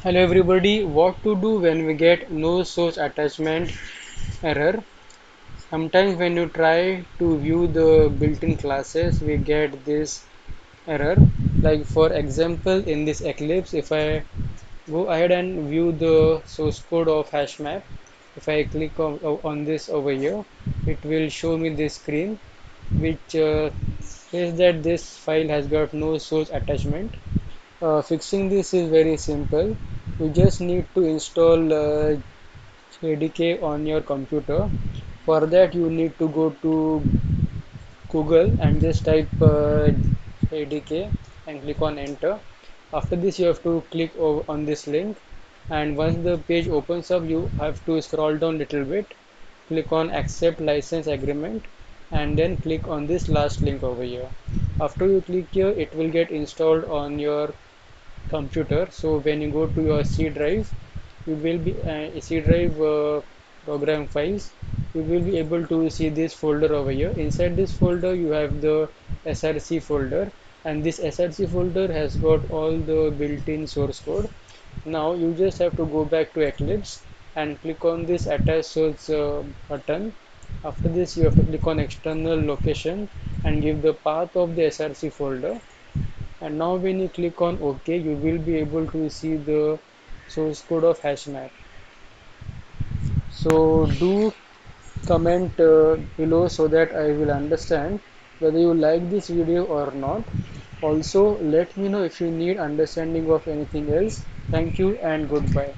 Hello everybody, what to do when we get no source attachment error? Sometimes when you try to view the built-in classes, we get this error. Like for example, in this Eclipse, if I go ahead and view the source code of HashMap, if I click on this over here, it will show me this screen which says that this file has got no source attachment. Fixing this is very simple. You just need to install JDK on your computer. For that, you need to go to Google and just type JDK and click on enter. After this, you have to click on this link, and once the page opens up, you have to scroll down a little bit, click on accept license agreement, and then click on this last link over here. After you click here, it will get installed on your computer. So when you go to your C drive, you will be C drive program files, you will be able to see this folder over here. Inside this folder you have the src folder, and this src folder has got all the built-in source code. Now you just have to go back to Eclipse and click on this attach source button. After this, you have to click on external location and give the path of the src folder. And now when you click on OK, you will be able to see the source code of HashMap. So do comment below so that I will understand whether you like this video or not. Also, let me know if you need understanding of anything else. Thank you and goodbye.